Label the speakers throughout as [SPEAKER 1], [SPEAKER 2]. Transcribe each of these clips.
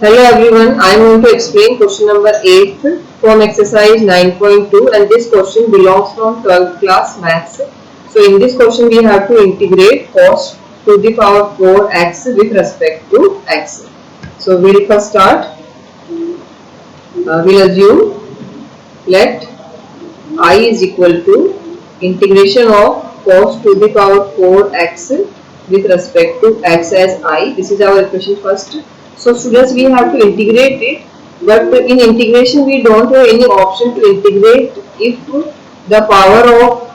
[SPEAKER 1] Hello everyone, I am going to explain question number 8 from exercise 9.2 and this question belongs from 12th class maths. So in this question we have to integrate cos to the power 4x with respect to x. So we will first start. We'll assume let I is equal to integration of cos to the power 4x with respect to x as I. This is our equation first. So students, we have to integrate it, but in integration we don't have any option to integrate if the power of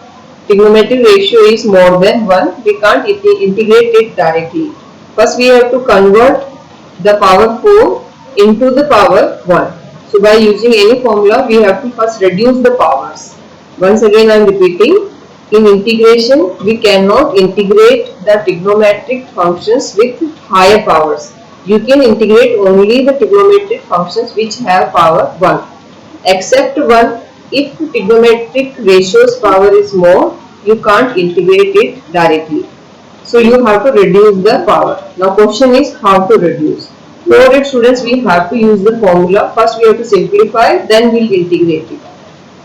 [SPEAKER 1] trigonometric ratio is more than 1. We can't integrate it directly. First we have to convert the power 4 into the power 1. So by using any formula we have to first reduce the powers. Once again I am repeating, in integration we cannot integrate the trigonometric functions with higher powers. You can integrate only the trigonometric functions which have power 1. Except 1, if trigonometric ratio's power is more, you can't integrate it directly. So you have to reduce the power. Now question is how to reduce. For it students, we have to use the formula. First we have to simplify, then we'll integrate it.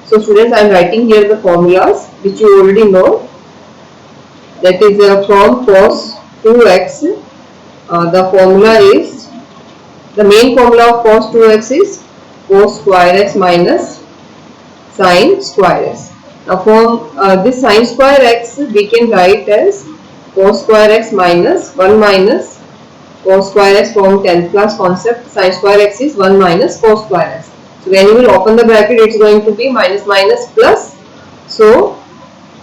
[SPEAKER 1] So students, I am writing here the formulas which you already know. That is from cos 2x. The formula is, the main formula of cos 2x is cos square x minus sin square x. Now from this sin square x we can write as cos square x minus 1 minus cos square x from 10th class concept. Sin square x is 1 minus cos square x. So when you will open the bracket, it's going to be minus minus plus. So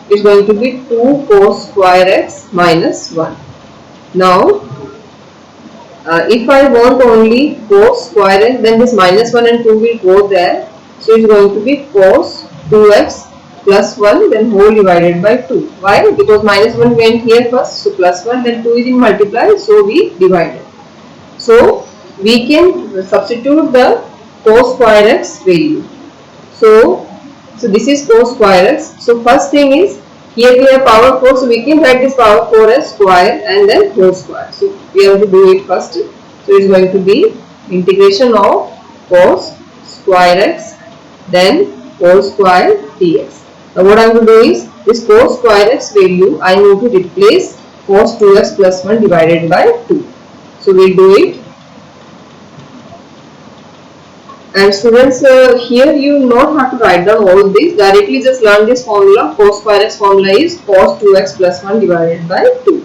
[SPEAKER 1] it's going to be 2 cos square x minus 1. Now if I want only cos square x, then this minus 1 and 2 will go there. So it's going to be cos 2x plus 1 then whole divided by 2. Why? Because minus 1 went here first, so plus 1, then 2 is in multiply, so we divided. So we can substitute the cos square x value. So this is cos square x. So first thing is, here we have power 4, so we can write this power 4 as square and then whole square. So we have to do it first. So it is going to be integration of cos square x then whole square dx. Now what I am going to do is, this cos square x value I am going to replace cos 2x plus 1 divided by 2. So we will do it. And students, here you not have to write down all this, directly just learn this formula. Cos square x formula is cos 2x plus 1 divided by 2.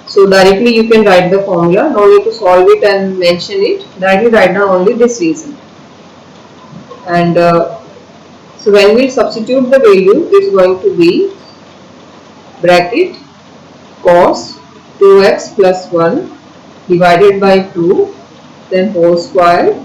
[SPEAKER 1] So directly you can write the formula, no need to solve it and mention it, directly write down only this reason. And so when we substitute the value, it is going to be bracket cos 2x plus 1 divided by 2 then whole square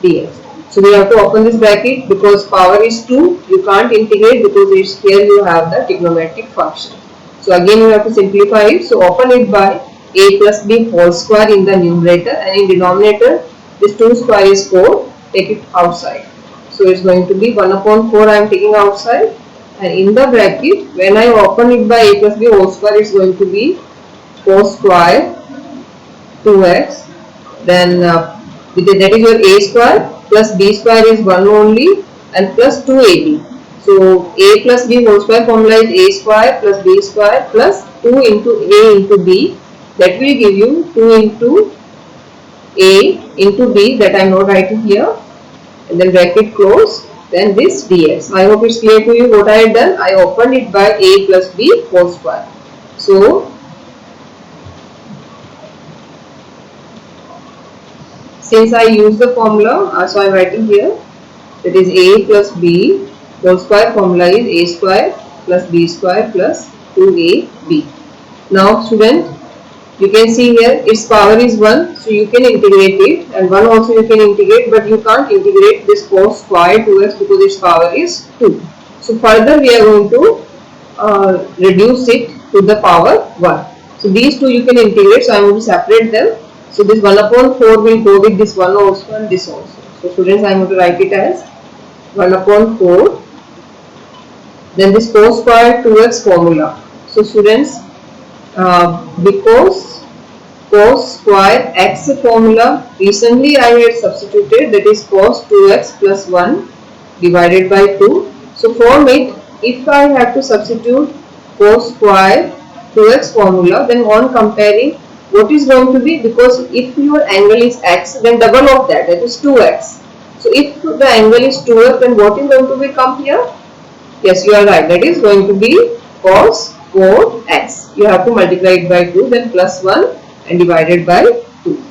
[SPEAKER 1] dx. So we have to open this bracket because power is 2, you can't integrate because it's here you have the trigonometric function. So again you have to simplify it. So open it by a plus b whole square in the numerator, and in denominator this 2 square is 4, take it outside. So it's going to be 1 upon 4 I am taking outside, and in the bracket when I open it by a plus b whole square, it's going to be cos square 2x then that is your a square plus b square is 1 only and plus 2ab. So a plus b whole square formula is a square plus b square plus 2 into a into b, that will give you 2 into a into b, that I am not writing here, and then bracket close, then this dx. I hope it's clear to you what I had done. I opened it by a plus b whole square. So since I use the formula, so I am writing here, that is a plus b whole square formula is a square plus b square plus 2ab. Now student, you can see here its power is 1, so you can integrate it, and 1 also you can integrate, but you can't integrate this cos square 2x because its power is 2. So further we are going to reduce it to the power 1. So these two you can integrate, so I am going to separate them. So this 1 upon 4 will go with this 1 also and this also. So students, I am going to write it as 1 upon 4 then this cos square 2x formula. So students, because cos square x formula. Recently I had substituted, that is cos 2x plus 1 divided by 2. So from it, if I have to substitute cos square 2x formula, then on comparing, what is going to be, because if your angle is x, then double of that, that is 2x. So if the angle is 2x, then what is going to become here? Yes, you are right, that is going to be cos 4x. You have to multiply it by 2, then plus 1 and divided by 2.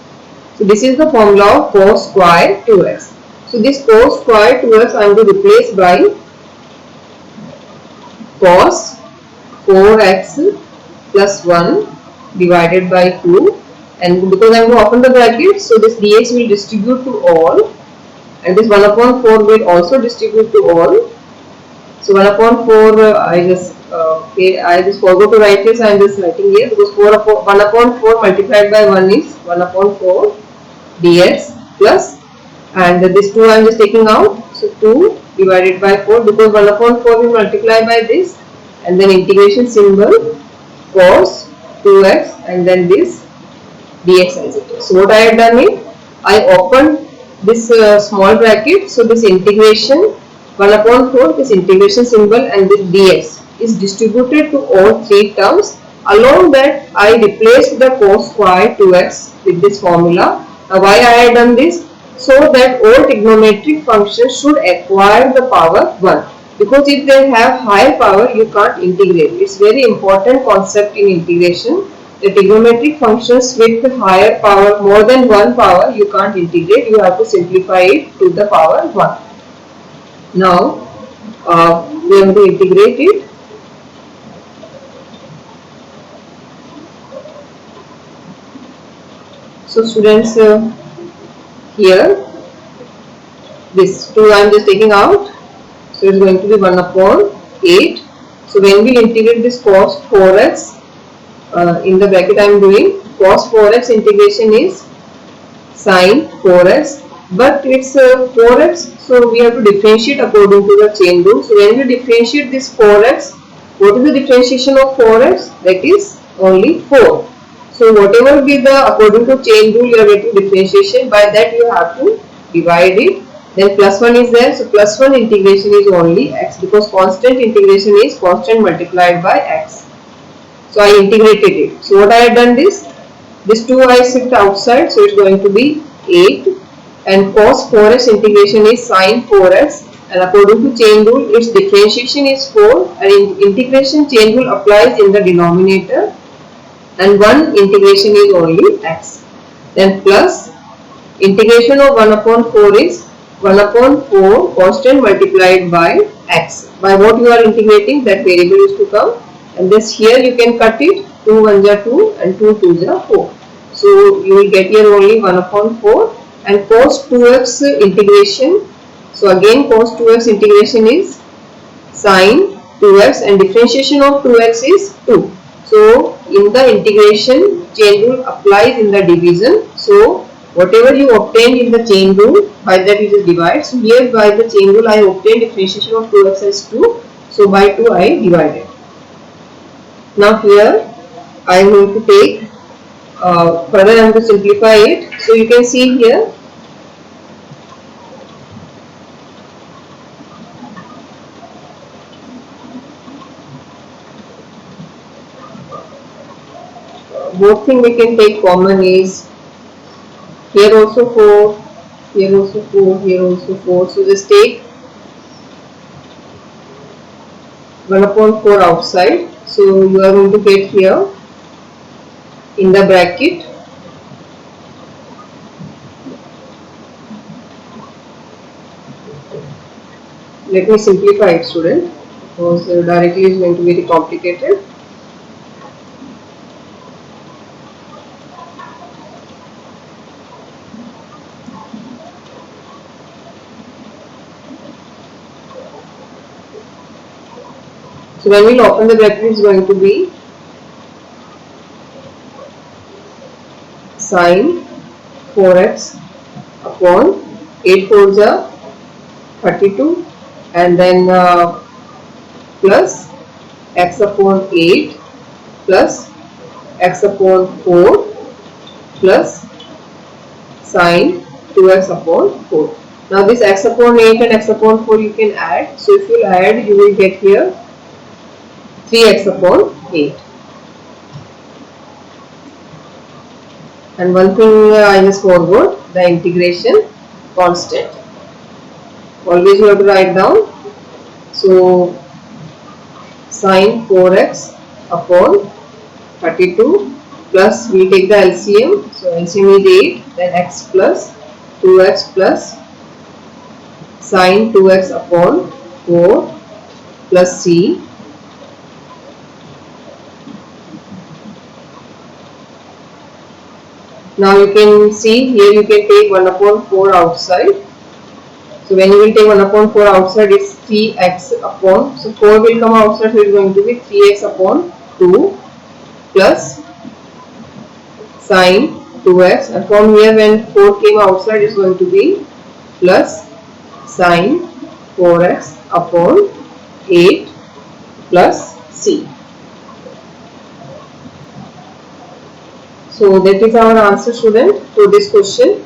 [SPEAKER 1] So this is the formula of cos square 2x. So this cos square 2x I am going to replace by cos 4x plus 1 divided by 2, and because I am going to open the bracket, so this dx will distribute to all, and this 1 upon 4 will also distribute to all. So 1 upon 4 I just forgot to write this, I am just writing here, because 1 upon 4 multiplied by 1 is 1 upon 4 dx plus, and this 2 I am just taking out, so 2 divided by 4, because 1 upon 4 will multiply by this, and then integration symbol cos 2x, and then this dx as it is. So what I have done is, I opened this small bracket, so this integration 1 upon 4, this integration symbol and this dx is distributed to all three terms. Along that, I replaced the cos square 2x with this formula. Now why I have done this? So that all trigonometric functions should acquire the power 1. Because if they have higher power, you can't integrate. It's very important concept in integration. The trigonometric functions with higher power, more than 1 power, you can't integrate. You have to simplify it to the power 1. Now, we have to integrate it. So students, here, this 2 I am just taking out. So it is going to be 1 upon 8. So when we integrate this cos 4x, in the bracket I am doing, cos 4x integration is sin 4x, but it's 4x, so we have to differentiate according to the chain rule. So when we differentiate this 4x, what is the differentiation of 4x? That is only 4. So whatever be the, according to chain rule, you are getting differentiation, by that you have to divide it. Then plus 1 is there, so plus 1 integration is only x, because constant integration is constant multiplied by x. So I integrated it. So what I have done this 2 I shift outside, so it's going to be 8, and cos 4x integration is sin 4x, and according to chain rule, its differentiation is 4, and integration chain rule applies in the denominator, and 1 integration is only x. Then plus integration of 1 upon 4 is 1 upon 4 constant multiplied by x. By what you are integrating, that variable is to come, and this here you can cut it, 2 1 are 2 and 2 2 are 4. So you will get here only 1 upon 4, and cos 2x integration. So again cos 2x integration is sin 2x, and differentiation of 2x is 2. So in the integration, chain rule applies in the division. So whatever you obtained in the chain rule, by that you just divide. So here by the chain rule I obtained differentiation of 2x as 2. So by 2 I divided. Now here I am going to take, further I am going to simplify it. So you can see here, both thing we can take common is, here also 4, here also 4, here also 4. So just take 1 upon 4 outside. So you are going to get here in the bracket let me simplify it, student, because directly is going to be very complicated. So when we will open the bracket, it is going to be sin 4x upon 8 4s are 32, and then plus x upon 8 plus x upon 4 plus sine 2x upon 4. Now this x upon 8 and x upon 4 you can add. So if you add, you will get here 3x upon 8. And one thing I just forgot, the integration constant. Always you have to write down. So sine 4x upon 32 plus we take the LCM. So LCM is 8, then x plus 2x plus sine 2x upon 4 plus c. Now you can see here you can take 1 upon 4 outside. So when you will take 1 upon 4 outside, it's 3x upon, so 4 will come outside, so it is going to be 3x upon 2 plus sine 2x, and from here when 4 came outside, it's going to be plus sine 4x upon 8 plus c. So that is our answer, student, to this question.